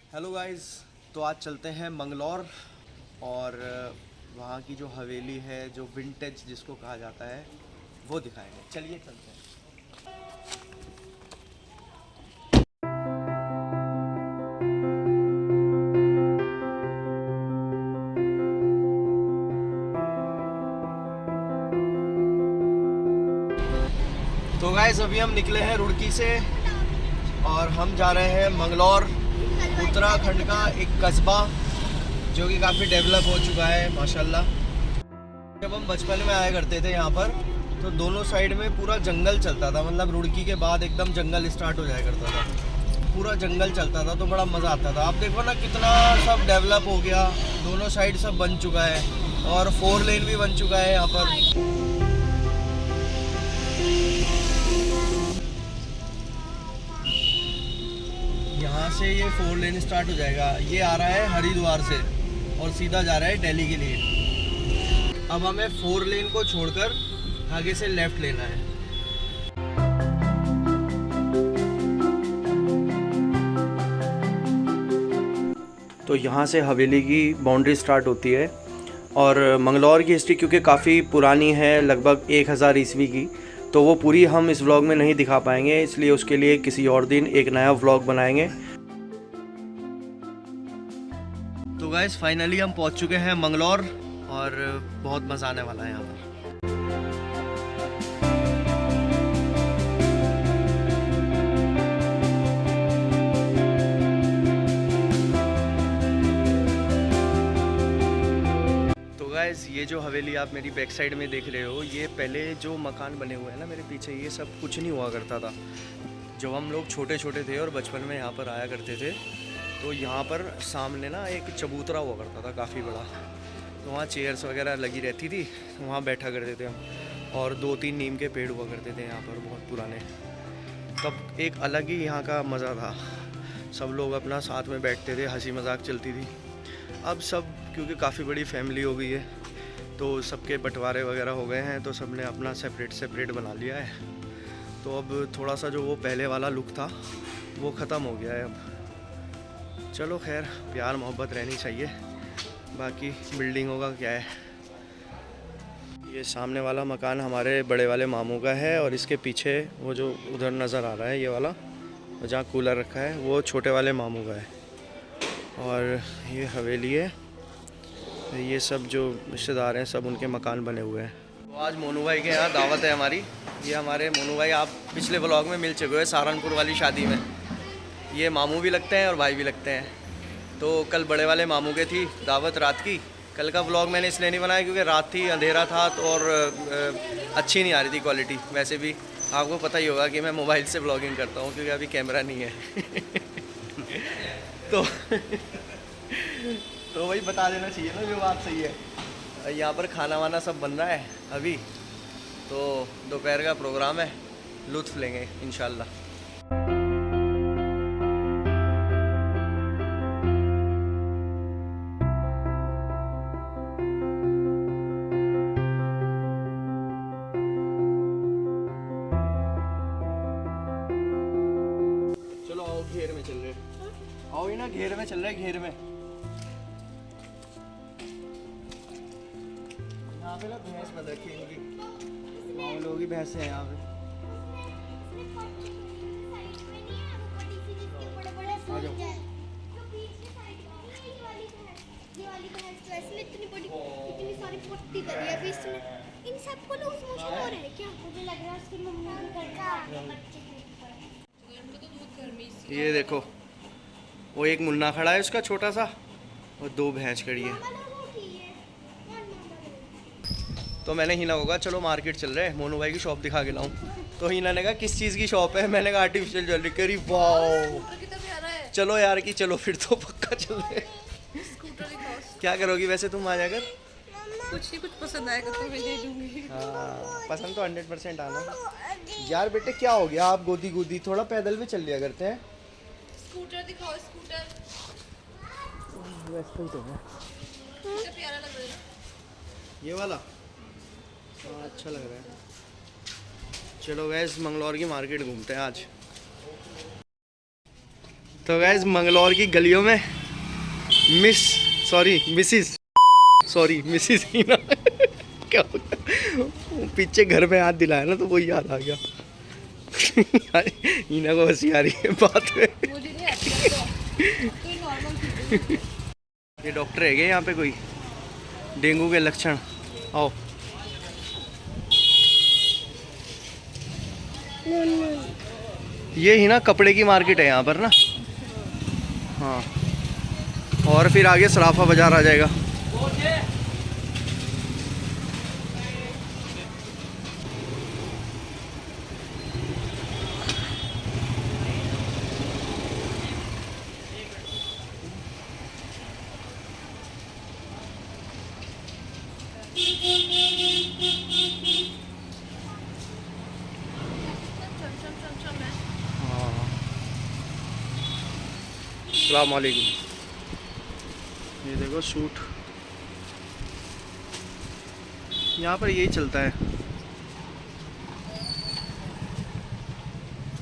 Hello guys. तो आज चलते हैं मंगलौर और वहाँ की जो हवेली है, जो विंटेज जिसको कहा जाता है, वो दिखाएंगे। चलिए चलते हैं। तो गाइस अभी हम निकले हैं रुड़की से और हम जा रहे हैं मंगलौर, उत्तराखंड का एक कस्बा जो कि काफ़ी डेवलप हो चुका है माशाल्लाह। जब हम बचपन में आया करते थे यहाँ पर तो दोनों साइड में पूरा जंगल चलता था, मतलब रुड़की के बाद एकदम जंगल स्टार्ट हो जाया करता था, पूरा जंगल चलता था तो बड़ा मज़ा आता था। अब देखो ना कितना सब डेवलप हो गया, दोनों साइड सब बन चुका है और 4 लेन भी बन चुका है यहाँ पर। यहाँ से ये 4 लेन स्टार्ट हो जाएगा। ये आ रहा है हरिद्वार से और सीधा जा रहा है दिल्ली के लिए। अब हमें 4 लेन को छोड़कर आगे से लेफ़्ट लेना है। तो यहाँ से हवेली की बाउंड्री स्टार्ट होती है और मंगलौर की हिस्ट्री क्योंकि काफ़ी पुरानी है, लगभग 1000 ईस्वी की, तो वो पूरी हम इस व्लॉग में नहीं दिखा पाएंगे, इसलिए उसके लिए किसी और दिन एक नया व्लॉग बनाएंगे। तो गाइस फाइनली हम पहुंच चुके हैं मंगलौर और बहुत मज़ा आने वाला है यहाँ पर। तो गाइस ये जो हवेली आप मेरी बैक साइड में देख रहे हो, ये पहले जो मकान बने हुए हैं ना मेरे पीछे, ये सब कुछ नहीं हुआ करता था। जब हम लोग छोटे छोटे थे और बचपन में यहाँ पर आया करते थे तो यहाँ पर सामने ना एक चबूतरा हुआ करता था काफ़ी बड़ा, तो वहाँ चेयर्स वगैरह लगी रहती थी, वहाँ बैठा करते थे हम। और 2-3 नीम के पेड़ हुआ करते थे यहाँ पर बहुत पुराने। तब एक अलग ही यहाँ का मज़ा था, सब लोग अपना साथ में बैठते थे, हंसी मजाक चलती थी। अब सब क्योंकि काफ़ी बड़ी फैमिली हो गई है तो सबके बंटवारे वगैरह हो गए हैं, तो सब ने अपना सेपरेट बना लिया है। तो अब थोड़ा सा जो वो पहले वाला लुक था वो ख़त्म हो गया है। अब चलो खैर, प्यार मोहब्बत रहनी चाहिए, बाकी बिल्डिंगों का क्या है। ये सामने वाला मकान हमारे बड़े वाले मामू का है और इसके पीछे वो जो उधर नज़र आ रहा है ये वाला, जहाँ कूलर रखा है, वो छोटे वाले मामू का है। और ये हवेली है, ये सब जो रिश्तेदार हैं सब उनके मकान बने हुए हैं। तो आज मोनू भाई के यहाँ दावत है हमारी। ये हमारे मोनू भाई आप पिछले व्लॉग में मिल चुके हो सहारनपुर वाली शादी में। ये मामू भी लगते हैं और भाई भी लगते हैं। तो कल बड़े वाले मामू के थी दावत रात की। कल का व्लॉग मैंने इसलिए नहीं बनाया क्योंकि रात थी, अंधेरा था तो और अच्छी नहीं आ रही थी क्वालिटी। वैसे भी आपको पता ही होगा कि मैं मोबाइल से व्लॉगिंग करता हूँ क्योंकि अभी कैमरा नहीं है। तो वही बता देना चाहिए ना, जो बात सही है। यहाँ पर खाना वाना सब बन रहा है अभी, तो दोपहर का प्रोग्राम है, लुत्फ़ लेंगे इंशाल्लाह। चलो आओ, घेर में चल रहे, आओ ही ना, घेर में चल रहे, घेर में। यहाँ पे ना भैंस बंध रखी है इनकी, गाँव लोगों की भैंसें हैं यहाँ पे। आ जाओ। इन सबको लूज मोशन हो रहे हैं क्या? मुझे लग रहा है उसकी मम्मी का। ये देखो, वो एक मुन्ना खड़ा है उसका छोटा सा और 2 भैंस खड़ी है। तो मैंने हिना होगा चलो मार्केट चल रहे हैं, मोनू भाई की शॉप दिखा के लाऊं। तो हिना ने कहा किस चीज़ की शॉप है? मैंने कहा आर्टिफिशियल ज्वेलरी। करी वाह, चलो यार कि चलो फिर तो पक्का चल रहे। क्या करोगी वैसे तुम आ जाकर? कुछ नहीं, कुछ पसंद आएगा तो मैं ले लूंगी। हाँ, पसंद तो 100% आना। यार बेटे क्या हो गया, आप गोदी गोदी थोड़ा पैदल भी चल लिया करते हैं। स्कूटर दिखाओ, स्कूटर वैसे ही तो है, कितना प्यारा लग रहा है। ये वाला अच्छा लग रहा है। चलो गैस मंगलौर की मार्केट घूमते हैं आज। तो गैस मंगलौर की गलियों में मिसिस हीना क्या हो गया? पीछे घर में हाथ दिलाया ना तो वो याद आ गया। हीना को हंसी आ रही है बात में। मुझे नहीं आती है तो नॉर्मल। ये डॉक्टर है क्या यहाँ पे कोई? डेंगू के लक्षण। आओ। ये ही ना कपड़े की मार्केट है यहाँ पर ना। हाँ, और फिर आगे सराफा बाजार आ जाएगा। अस्सलाम वालेकुम। ये देखो सूट, यहाँ पर यही चलता है।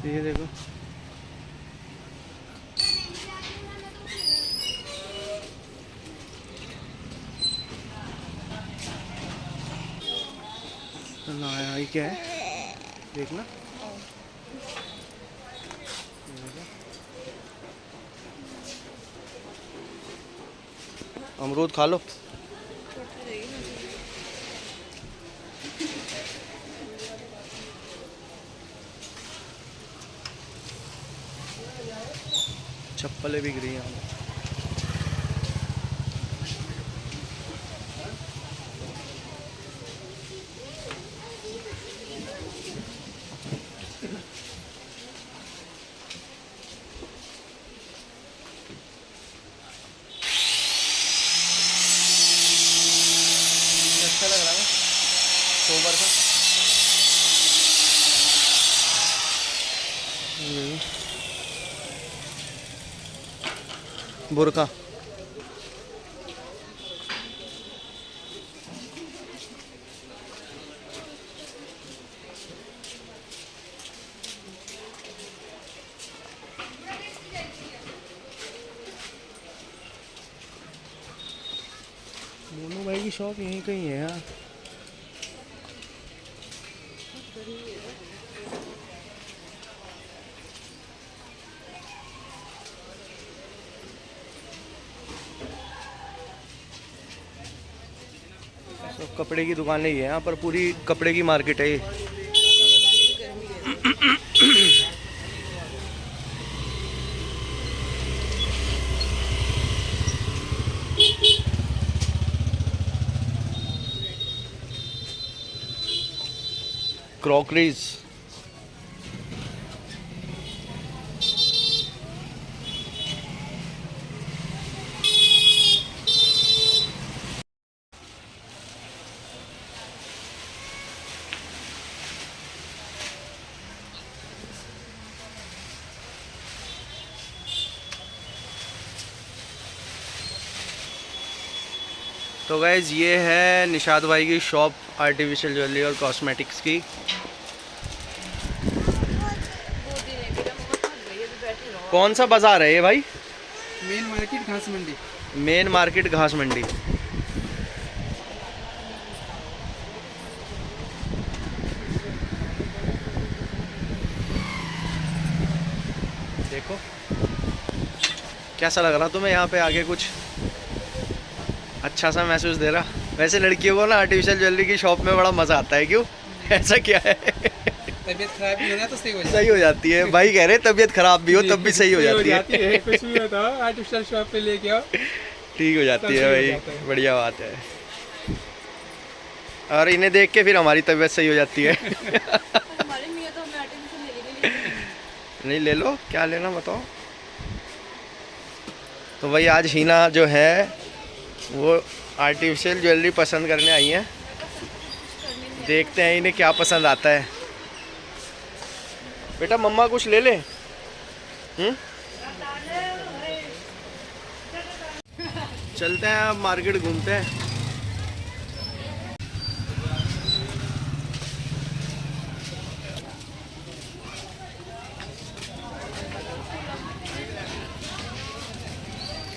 ये देखो नया ये क्या है देखना। अमरूद खा लो। चप्पलें बिक रही हैं। अच्छा लग रहा है सोबर का। बुर्का मोनू भाई की शॉप यहीं कहीं है यार। सब कपड़े की दुकानें ही है यहाँ पर, पूरी कपड़े की मार्केट है ये। क्रॉकरीज, तो गाइज ये है निशाद भाई की शॉप आर्टिफिशियल ज्वेलरी और कॉस्मेटिक्स की। कौन सा बाजार है ये भाई? मेन मार्केट घास मंडी। मेन मार्केट घास मंडी। देखो कैसा लग रहा तुम्हें यहाँ पे आगे? कुछ अच्छा सा महसूस दे रहा? वैसे लड़कियों को ना आर्टिफिशियल ज्वेलरी की शॉप में बड़ा मज़ा आता है, क्यों? ऐसा क्या है? तबीयत खराब भी हो जाए तो सही हो जाती है। भाई कह रहे तबीयत खराब भी हो तब भी सही हो जाती है। कुछ भी बताओ आर्टिफिशियल शॉप पे लेके आओ, ठीक हो जाती है भाई, बढ़िया बात है। और इन्हें देख के फिर हमारी तबीयत सही हो जाती है। हमारे मियां तो हमें आर्टिफिशियल ले लेंगे। नहीं ले लो, क्या लेना बताओ। तो भाई आज हीना जो है वो आर्टिफिशियल ज्वेलरी पसंद करने आई हैं। देखते हैं इन्हें क्या पसंद आता है। बेटा मम्मा कुछ ले ले। चलते हैं अब मार्केट घूमते हैं।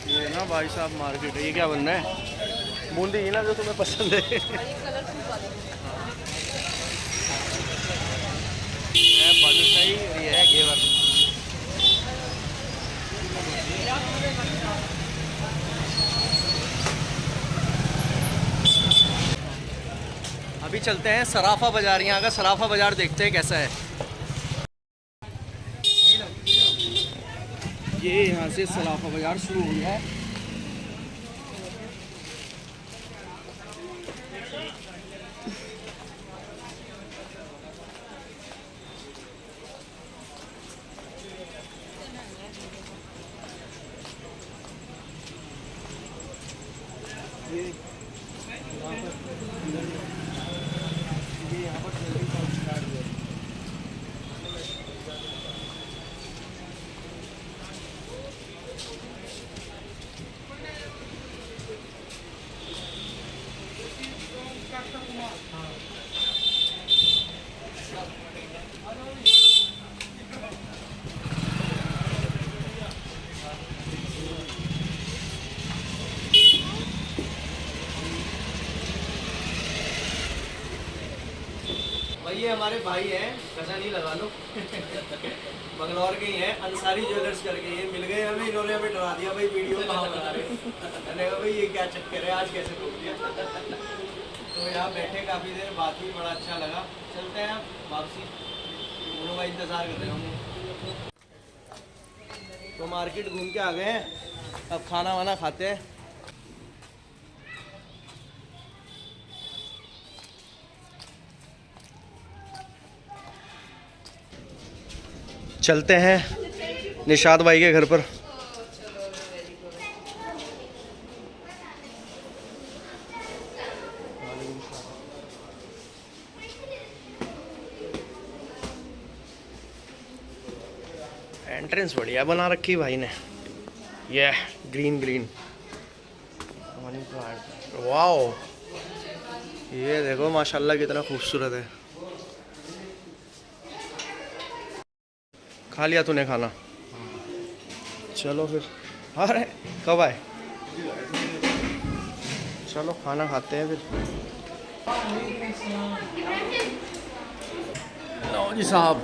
ये ना भाई साहब मार्केट है। ये क्या बन रहा है? बूंदी ही ना जो तुम्हें पसंद है। है बालूशाही और ये है घेवर। अभी चलते हैं सराफा बाज़ार। यहाँ का सराफा बाज़ार देखते हैं कैसा है। ये यहाँ से सराफा बाज़ार शुरू हो गया है। ये यहाँ पर ट्रेनिंग का स्टार्ट हुआ है। भाई ये हमारे भाई हैं, कैसा नहीं लगा लो। बंगलौर के ही हैं, अंसारी ज्वेलर्स करके। ये मिल गए हमें, इन्होंने हमें डरा दिया भाई वीडियो कहाँ बना रहे हो। मैंने कहा भाई ये क्या चक्कर है, आज कैसे रोक दिया। तो यहाँ बैठे काफ़ी देर, बात भी बड़ा अच्छा लगा। चलते हैं वापसी, दोनों भाई इंतज़ार कर रहे होंगे। तो मार्केट घूम के आ गए हैं, अब खाना वाना खाते हैं। चलते हैं निशाद भाई के घर पर। एंट्रेंस बढ़िया बना रखी भाई ने, ये ग्रीन ग्रीन। वाओ, ये देखो माशाल्लाह कितना खूबसूरत है। खा लिया तूने खाना? चलो फिर। अरे कब आए? चलो खाना खाते हैं फिर। लो जी साहब,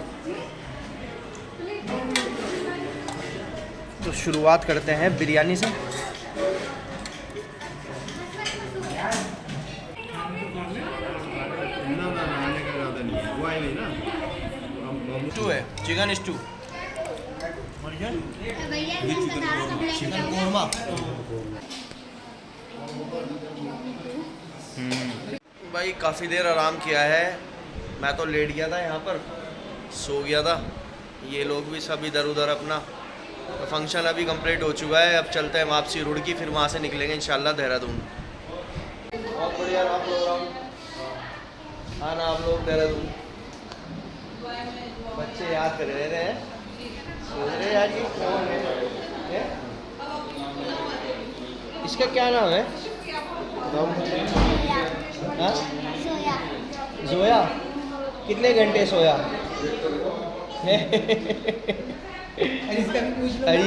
तो शुरुआत करते हैं बिरयानी से। स्टू है, चिकन स्टू, चिकन कोरमा। भाई काफ़ी देर आराम किया है, मैं तो लेट गया था यहाँ पर, सो गया था। ये लोग भी सब इधर उधर अपना। तो फंक्शन अभी कंप्लीट हो चुका है, अब चलते हैं वापसी रुड़की, फिर वहाँ से निकलेंगे इंशाल्लाह देहरादून। बहुत बढ़िया आप लोग, हाँ ना, आप लोग देहरादून। बच्चे याद कर रहे हैं, सोच रहे यार ये कौन है? इसका क्या नाम है? हाँ? जोया। कितने घंटे सोया? अरे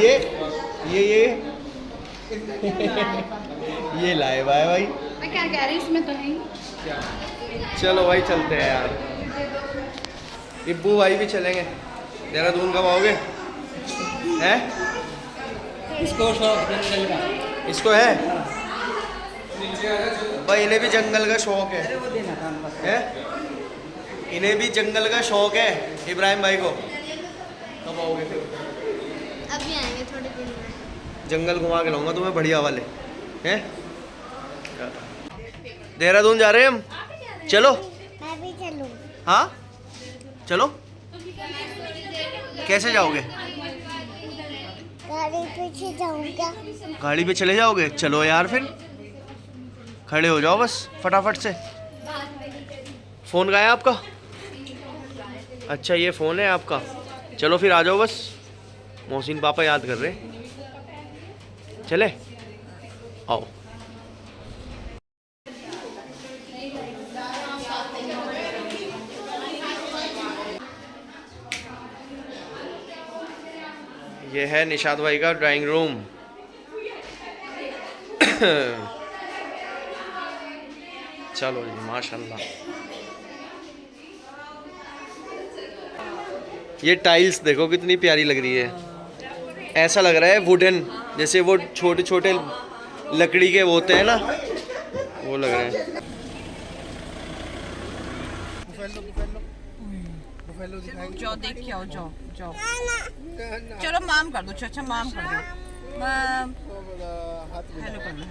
ये लाइव है भाई। मैं क्या कह रही हूँ, इसमें तो नहीं। चलो भाई चलते हैं यार। इब्बू भाई भी चलेंगे। देहरादून कब आओगे? हैं? इसको है भाई, इन्हें भी जंगल का शौक है। इन्हें भी जंगल का शौक है, इब्राहिम भाई को। कब आओगे फिर? अभी आएंगे थोड़े दिन में। जंगल घुमा के लाऊंगा तुम्हें बढ़िया वाले हैं। देहरादून जा रहे हैं हम, चलो। मैं भी चलूँ। हाँ चलो। कैसे जाओगे? गाड़ी पे से जाऊँगा। गाड़ी पे चले जाओगे? चलो यार, फिर खड़े हो जाओ बस फटाफट से। फ़ोन कहाँ है आपका? अच्छा ये फ़ोन है आपका, चलो फिर आ जाओ बस। मोहसिन पापा याद कर रहे, चले आओ। ये है निशाद भाई का ड्राइंग रूम। चलो जी माशाल्लाह। ये टाइल्स देखो कितनी प्यारी लग रही है। ऐसा लग रहा है वुडन, जैसे वो छोटे छोटे लकड़ी के वो होते हैं ना, वो लग रहे हैं। बुफेलो दिखाएंगे। जाओ देख के आओ, जाओ जाओ। चलो माम कर दो, चाचा माम कर दो। माम हेलो कर लो,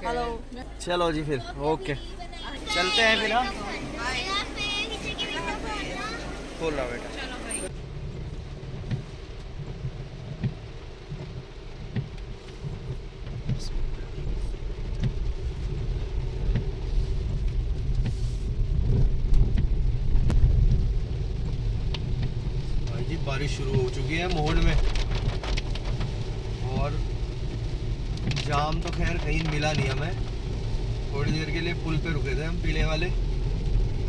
हेलो हेलो। चलो जी फिर ओके, चलते हैं फिर। हाँ खोल रहा बेटा। भाई जी बारिश शुरू हो चुकी है मोहन में, और जाम तो खैर कहीं मिला नहीं हमें। थोड़ी देर के लिए पुल पे रुके थे हम पीले वाले,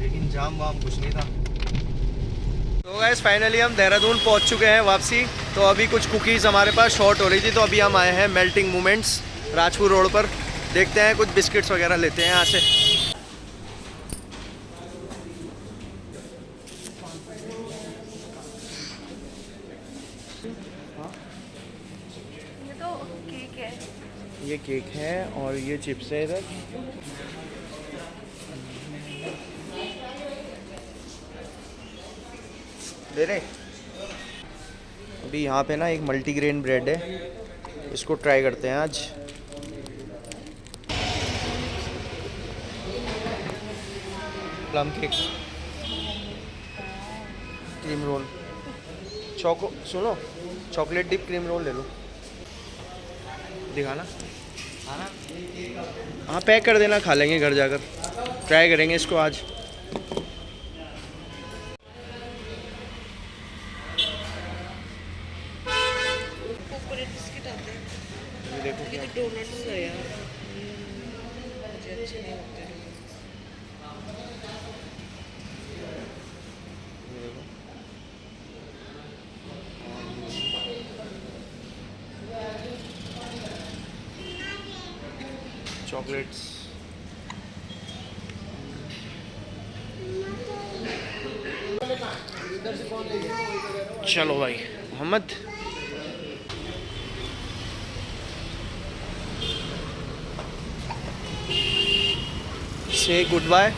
लेकिन जाम वाम कुछ नहीं था। तो गाइस फाइनली हम देहरादून पहुंच चुके हैं वापसी। तो अभी कुछ कुकीज़ हमारे पास शॉर्ट हो रही थी, तो अभी हम आए हैं मेल्टिंग मोमेंट्स राजपुर रोड पर। देखते हैं कुछ बिस्किट्स वगैरह लेते हैं यहाँ से। ये तो केक है। ये केक है और ये चिप्स है इधर। दे रहे। अभी यहाँ पे ना एक मल्टीग्रेन ब्रेड है, इसको ट्राई करते हैं आज। प्लम केक, क्रीम रोल, सुनो चॉकलेट डिप क्रीम रोल ले लो। दिखाना। हाँ पैक कर देना, खा लेंगे घर जाकर, ट्राई करेंगे इसको आज। चॉकलेट बिस्किट आते हैं। ये देखो ये तो डोनट्स है यार, मुझे अच्छे नहीं लगते। चॉकलेट्स। चलो भाई मोहम्मद, से गुड बाय।